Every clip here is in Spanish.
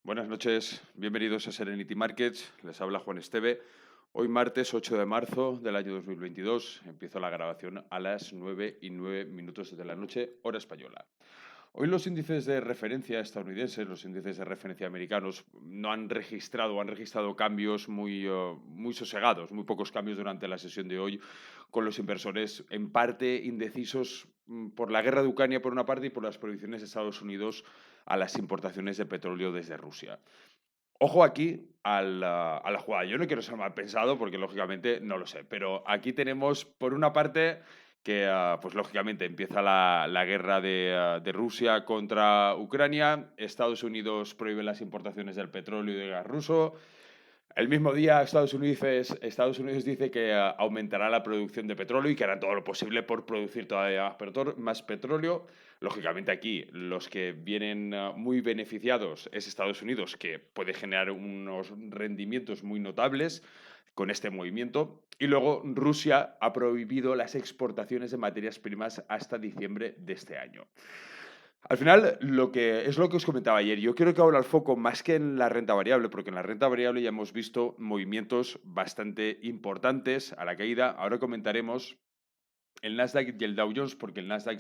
Buenas noches, bienvenidos a Serenity Markets. Les habla Juan Esteve. Hoy martes 8 de marzo del año 2022. Empiezo la grabación a las 9:09 de la noche, hora española. Hoy los índices de referencia estadounidenses, los índices de referencia americanos, no han registrado cambios muy sosegados, muy pocos cambios durante la sesión de hoy, con los inversores en parte indecisos por la guerra de Ucrania por una parte y por las prohibiciones de Estados Unidos a las importaciones de petróleo desde Rusia. Ojo aquí a la jugada. Yo no quiero ser mal pensado porque, lógicamente, no lo sé. Pero aquí tenemos, por una parte, que, pues, lógicamente, empieza la guerra de Rusia contra Ucrania. Estados Unidos prohíbe las importaciones del petróleo y del gas ruso. El mismo día, Estados Unidos dice que aumentará la producción de petróleo y que hará todo lo posible por producir todavía más petróleo. Lógicamente aquí los que vienen muy beneficiados es Estados Unidos, que puede generar unos rendimientos muy notables con este movimiento. Y luego Rusia ha prohibido las exportaciones de materias primas hasta diciembre de este año. Al final, lo que os comentaba ayer, yo creo que ahora el foco, más que en la renta variable, porque en la renta variable ya hemos visto movimientos bastante importantes a la caída. Ahora comentaremos el Nasdaq y el Dow Jones, porque el Nasdaq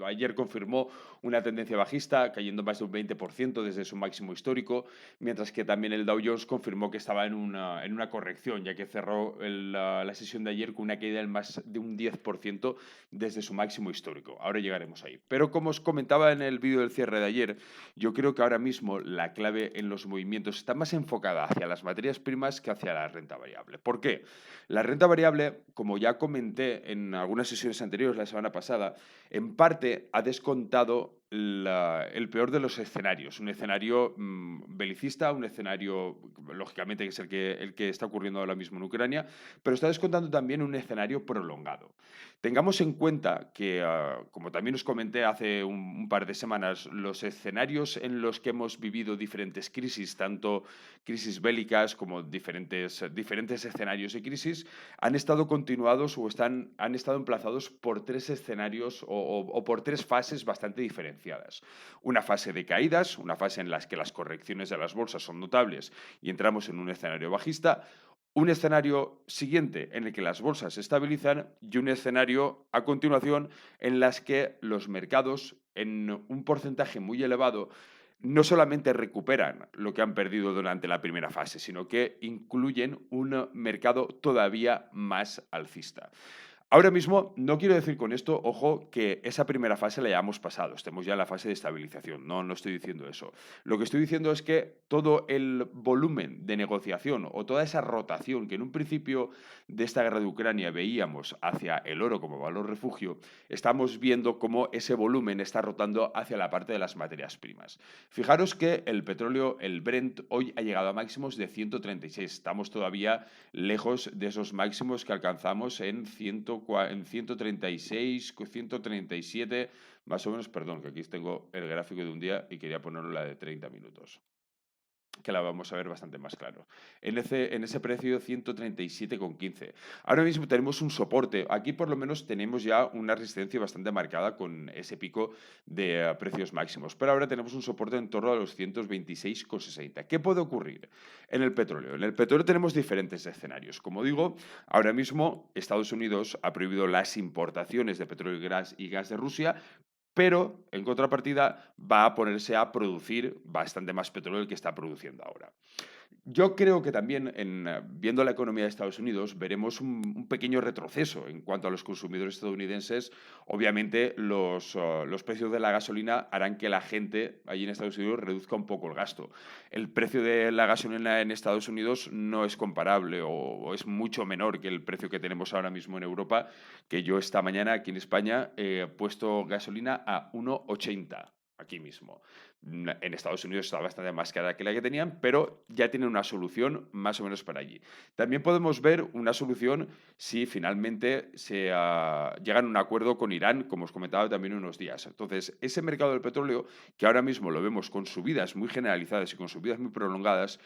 ayer confirmó una tendencia bajista, cayendo más de un 20% desde su máximo histórico, mientras que también el Dow Jones confirmó que estaba en una corrección, ya que cerró la sesión de ayer con una caída del más de un 10% desde su máximo histórico. Ahora llegaremos ahí. Pero como os comentaba en el vídeo del cierre de ayer, yo creo que ahora mismo la clave en los movimientos está más enfocada hacia las materias primas que hacia la renta variable. ¿Por qué? La renta variable, como ya comenté en algunas sesiones anteriores la semana pasada, en parte ha descontado el peor de los escenarios. Un escenario belicista, un escenario, lógicamente, que es el que está ocurriendo ahora mismo en Ucrania, pero está descontando también un escenario prolongado. Tengamos en cuenta que, como también os comenté hace un par de semanas, los escenarios en los que hemos vivido diferentes crisis, tanto crisis bélicas como diferentes escenarios de crisis, han estado continuados han estado emplazados por tres escenarios o por tres fases bastante diferenciadas. Una fase de caídas, una fase en la que las correcciones de las bolsas son notables y entramos en un escenario bajista, un escenario siguiente en el que las bolsas se estabilizan y un escenario a continuación en las que los mercados, en un porcentaje muy elevado, no solamente recuperan lo que han perdido durante la primera fase, sino que incluyen un mercado todavía más alcista. Ahora mismo, no quiero decir con esto, ojo, que esa primera fase la hayamos pasado, estemos ya en la fase de estabilización, no estoy diciendo eso. Lo que estoy diciendo es que todo el volumen de negociación o toda esa rotación que en un principio de esta guerra de Ucrania veíamos hacia el oro como valor refugio, estamos viendo cómo ese volumen está rotando hacia la parte de las materias primas. Fijaros que el petróleo, el Brent, hoy ha llegado a máximos de 136. Estamos todavía lejos de esos máximos que alcanzamos en 136, 137, más o menos, perdón, que aquí tengo el gráfico de un día y quería ponerlo la de 30 minutos, que la vamos a ver bastante más claro. En ese precio 137,15. Ahora mismo tenemos un soporte. Aquí por lo menos tenemos ya una resistencia bastante marcada con ese pico de precios máximos. Pero ahora tenemos un soporte en torno a los 126,60. ¿Qué puede ocurrir en el petróleo? En el petróleo tenemos diferentes escenarios. Como digo, ahora mismo Estados Unidos ha prohibido las importaciones de petróleo y gas de Rusia, pero en contrapartida va a ponerse a producir bastante más petróleo del que está produciendo ahora. Yo creo que también, viendo la economía de Estados Unidos, veremos un pequeño retroceso en cuanto a los consumidores estadounidenses. Obviamente, los precios de la gasolina harán que la gente allí en Estados Unidos reduzca un poco el gasto. El precio de la gasolina en Estados Unidos no es comparable o es mucho menor que el precio que tenemos ahora mismo en Europa, que yo esta mañana aquí en España he puesto gasolina a 1,80 aquí mismo. En Estados Unidos está bastante más cara que la que tenían, pero ya tienen una solución más o menos para allí. También podemos ver una solución si finalmente llegan a un acuerdo con Irán, como os comentaba también unos días. Entonces, ese mercado del petróleo, que ahora mismo lo vemos con subidas muy generalizadas y con subidas muy prolongadas,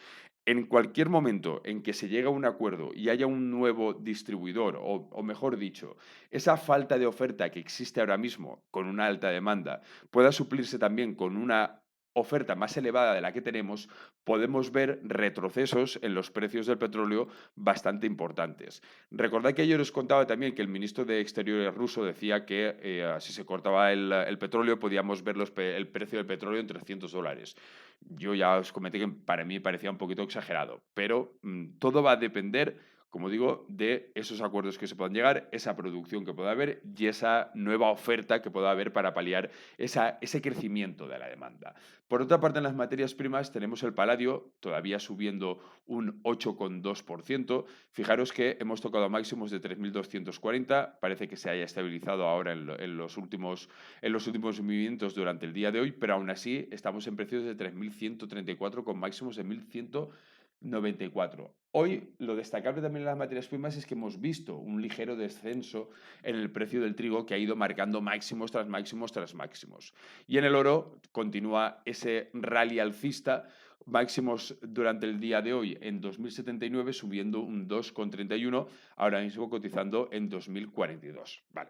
en cualquier momento en que se llegue a un acuerdo y haya un nuevo distribuidor, o mejor dicho, esa falta de oferta que existe ahora mismo con una alta demanda, pueda suplirse también con una oferta más elevada de la que tenemos, podemos ver retrocesos en los precios del petróleo bastante importantes. Recordad que ayer os contaba también que el ministro de Exteriores ruso decía que si se cortaba el petróleo podíamos ver el precio del petróleo en $300. Yo ya os comenté que para mí parecía un poquito exagerado, pero todo va a depender, como digo, de esos acuerdos que se puedan llegar, esa producción que pueda haber y esa nueva oferta que pueda haber para paliar ese crecimiento de la demanda. Por otra parte, en las materias primas tenemos el paladio todavía subiendo un 8,2%. Fijaros que hemos tocado máximos de 3.240, parece que se haya estabilizado ahora en los últimos movimientos durante el día de hoy, pero aún así estamos en precios de 3.134 con máximos de 1.194. Hoy lo destacable también en las materias primas es que hemos visto un ligero descenso en el precio del trigo que ha ido marcando máximos tras máximos tras máximos. Y en el oro continúa ese rally alcista, máximos durante el día de hoy en 2.079, subiendo un 2,31, ahora mismo cotizando en 2.042. Vale.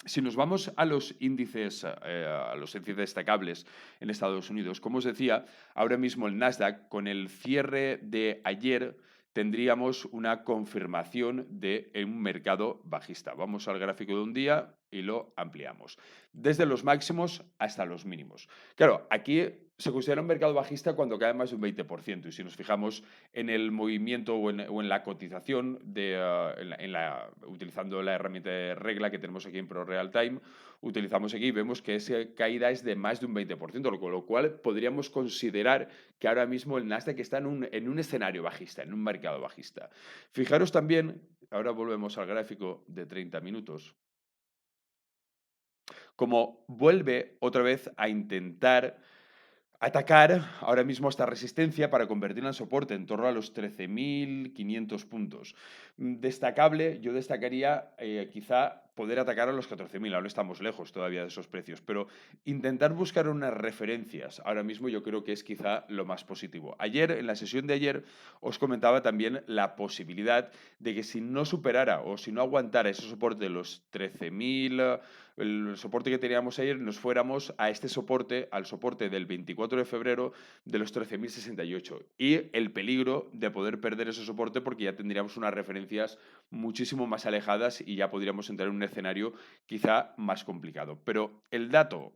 Si nos vamos a los índices destacables en Estados Unidos, como os decía, ahora mismo el Nasdaq, con el cierre de ayer, tendríamos una confirmación de un mercado bajista. Vamos al gráfico de un día y lo ampliamos. Desde los máximos hasta los mínimos. Claro, aquí se considera un mercado bajista cuando cae más de un 20%. Y si nos fijamos en el movimiento o en la cotización, utilizando la herramienta de regla que tenemos aquí en ProReal Time, utilizamos aquí y vemos que esa caída es de más de un 20%, con lo cual podríamos considerar que ahora mismo el Nasdaq está en un escenario bajista, en un mercado bajista. Fijaros también, ahora volvemos al gráfico de 30 minutos, como vuelve otra vez a intentar atacar ahora mismo esta resistencia para convertirla en soporte en torno a los 13.500 puntos. Destacable, yo destacaría quizá poder atacar a los 14.000, ahora estamos lejos todavía de esos precios, pero intentar buscar unas referencias ahora mismo yo creo que es quizá lo más positivo. Ayer, en la sesión de ayer, os comentaba también la posibilidad de que si no superara o si no aguantara ese soporte de los 13.000, el soporte que teníamos ayer, nos fuéramos a este soporte, al soporte del 24 de febrero de los 13.068. Y el peligro de poder perder ese soporte porque ya tendríamos unas referencias muchísimo más alejadas y ya podríamos entrar en un escenario quizá más complicado. Pero el dato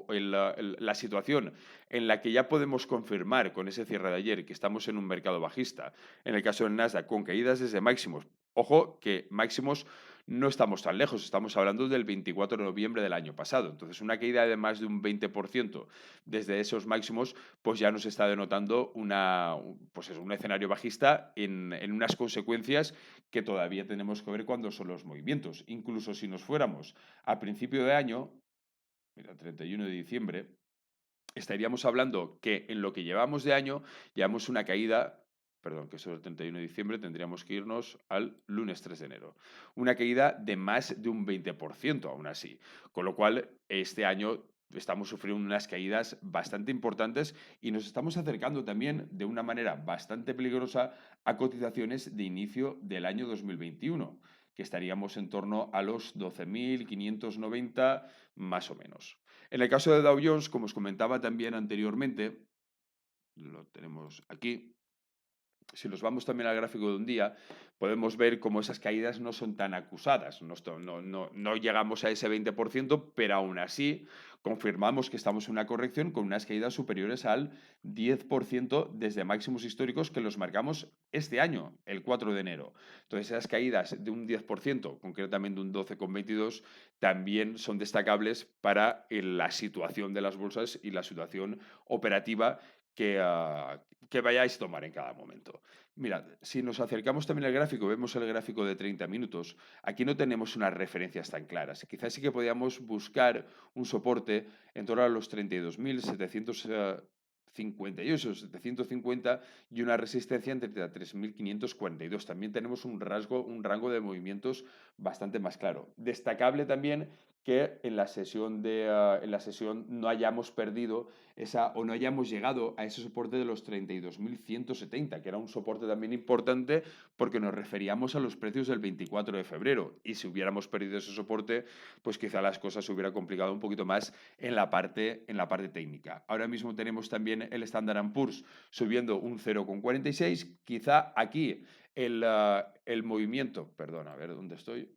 la situación en la que ya podemos confirmar con ese cierre de ayer que estamos en un mercado bajista, en el caso del Nasdaq, con caídas desde máximos, ojo que máximos no estamos tan lejos, estamos hablando del 24 de noviembre del año pasado. Entonces, una caída de más de un 20% desde esos máximos, pues ya nos está denotando un escenario bajista en unas consecuencias que todavía tenemos que ver cuándo son los movimientos. Incluso si nos fuéramos a principio de año, mira, 31 de diciembre, estaríamos hablando que en lo que llevamos de año llevamos una caída. Perdón, que eso es el 31 de diciembre, tendríamos que irnos al lunes 3 de enero. Una caída de más de un 20% aún así. Con lo cual, este año estamos sufriendo unas caídas bastante importantes y nos estamos acercando también de una manera bastante peligrosa a cotizaciones de inicio del año 2021, que estaríamos en torno a los 12.590 más o menos. En el caso de Dow Jones, como os comentaba también anteriormente, lo tenemos aquí, si nos vamos también al gráfico de un día, podemos ver cómo esas caídas no son tan acusadas. No llegamos a ese 20%, pero aún así confirmamos que estamos en una corrección con unas caídas superiores al 10% desde máximos históricos que los marcamos este año, el 4 de enero. Entonces, esas caídas de un 10%, concretamente un 12,22%, también son destacables para la situación de las bolsas y la situación operativa que vayáis a tomar en cada momento. Mirad, si nos acercamos también al gráfico, vemos el gráfico de 30 minutos, aquí no tenemos unas referencias tan claras. Quizás sí que podíamos buscar un soporte en torno a los 32.758, 750 y una resistencia entre 3.542. También tenemos un rango de movimientos bastante más claro. Destacable también que en la sesión no hayamos perdido o no hayamos llegado a ese soporte de los 32.170, que era un soporte también importante porque nos referíamos a los precios del 24 de febrero. Y si hubiéramos perdido ese soporte, pues quizá las cosas se hubiera complicado un poquito más en la parte técnica. Ahora mismo tenemos también el Standard & Poor's subiendo un 0,46. Quizá aquí el movimiento, perdón, a ver dónde estoy.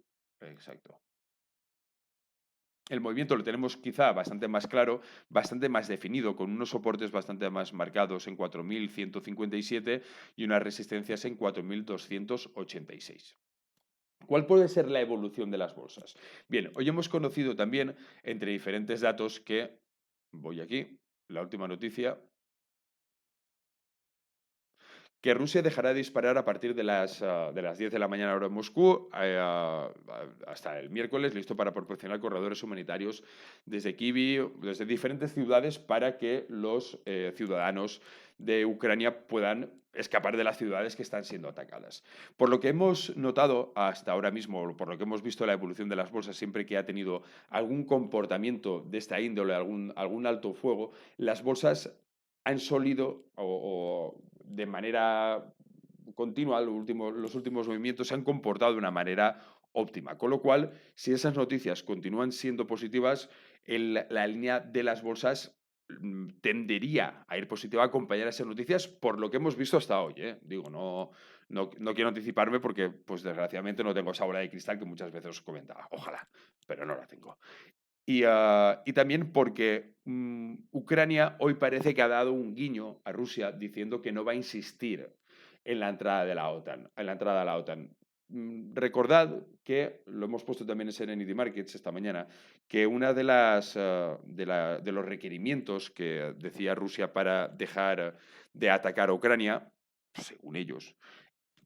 Exacto. El movimiento lo tenemos quizá bastante más claro, bastante más definido, con unos soportes bastante más marcados en 4.157 y unas resistencias en 4.286. ¿Cuál puede ser la evolución de las bolsas? Bien, hoy hemos conocido también, entre diferentes datos, voy aquí, la última noticia, que Rusia dejará de disparar a partir de las 10 de la mañana hora en Moscú hasta el miércoles, listo para proporcionar corredores humanitarios desde Kyiv, desde diferentes ciudades, para que los ciudadanos de Ucrania puedan escapar de las ciudades que están siendo atacadas. Por lo que hemos notado hasta ahora mismo, por lo que hemos visto la evolución de las bolsas, siempre que ha tenido algún comportamiento de esta índole, algún alto fuego, las bolsas han solido o de manera continua, los últimos movimientos se han comportado de una manera óptima. Con lo cual, si esas noticias continúan siendo positivas, la línea de las bolsas tendería a ir positiva a acompañar esas noticias por lo que hemos visto hasta hoy. Digo, no quiero anticiparme porque, pues desgraciadamente, no tengo esa bola de cristal que muchas veces os comentaba. Ojalá, pero no la tengo. Y también porque Ucrania hoy parece que ha dado un guiño a Rusia diciendo que no va a insistir en la entrada de la OTAN, en la entrada a la OTAN. Recordad que lo hemos puesto también en Serenity Markets esta mañana, que una de los requerimientos que decía Rusia para dejar de atacar a Ucrania, según ellos,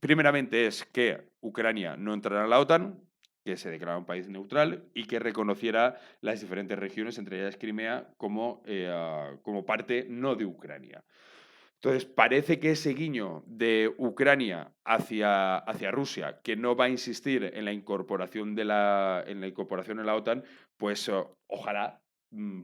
primeramente es que Ucrania no entrará en la OTAN, que se declarara un país neutral y que reconociera las diferentes regiones, entre ellas Crimea, como parte no de Ucrania. Entonces, parece que ese guiño de Ucrania hacia Rusia, que no va a insistir en la incorporación en la OTAN, pues ojalá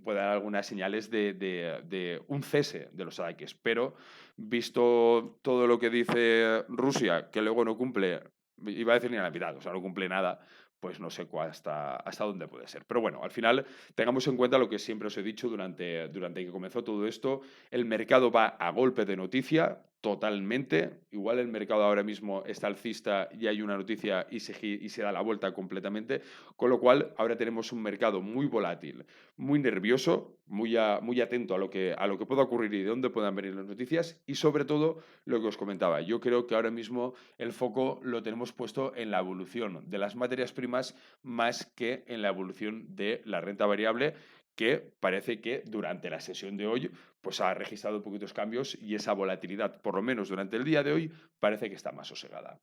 pueda dar algunas señales de un cese de los ataques. Pero, visto todo lo que dice Rusia, que luego no cumple, iba a decir ni a la mitad, o sea, no cumple nada, pues no sé hasta dónde puede ser. Pero bueno, al final tengamos en cuenta lo que siempre os he dicho durante que comenzó todo esto. El mercado va a golpe de noticia, totalmente. Igual el mercado ahora mismo está alcista y hay una noticia y se da la vuelta completamente. Con lo cual, ahora tenemos un mercado muy volátil, muy nervioso, muy atento a lo que pueda ocurrir y de dónde puedan venir las noticias. Y sobre todo, lo que os comentaba, yo creo que ahora mismo el foco lo tenemos puesto en la evolución de las materias primas más que en la evolución de la renta variable, que parece que durante la sesión de hoy pues ha registrado poquitos cambios y esa volatilidad, por lo menos durante el día de hoy, parece que está más sosegada.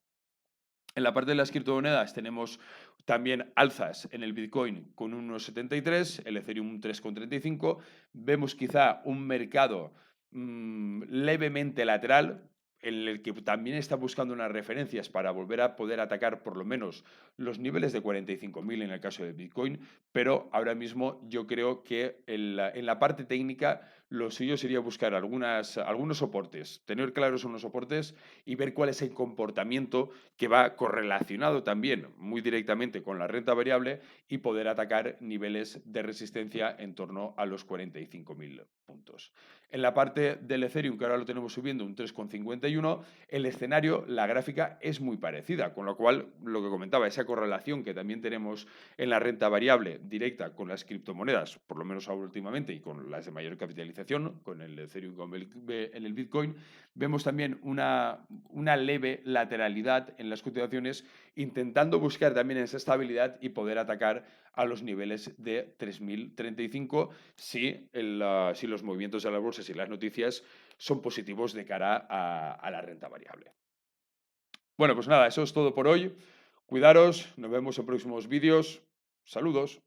En la parte de las criptomonedas tenemos también alzas en el Bitcoin con un 1,73, el Ethereum un 3,35. Vemos quizá un mercado levemente lateral, en el que también está buscando unas referencias para volver a poder atacar por lo menos los niveles de 45.000 en el caso de Bitcoin, pero ahora mismo yo creo que en la parte técnica lo suyo sería buscar algunos soportes, tener claros unos soportes y ver cuál es el comportamiento que va correlacionado también muy directamente con la renta variable y poder atacar niveles de resistencia en torno a los 45.000 puntos. En la parte del Ethereum, que ahora lo tenemos subiendo un 3,51, el escenario, la gráfica es muy parecida, con lo cual, lo que comentaba, esa correlación que también tenemos en la renta variable directa con las criptomonedas, por lo menos ahora últimamente, y con las de mayor capitalización, con el Ethereum, con el Bitcoin, vemos también una leve lateralidad en las cotizaciones, intentando buscar también esa estabilidad y poder atacar a los niveles de 3.035 si los movimientos de las bolsas y las noticias son positivos de cara a la renta variable. Bueno, pues nada, eso es todo por hoy. Cuidaros, nos vemos en próximos vídeos. Saludos.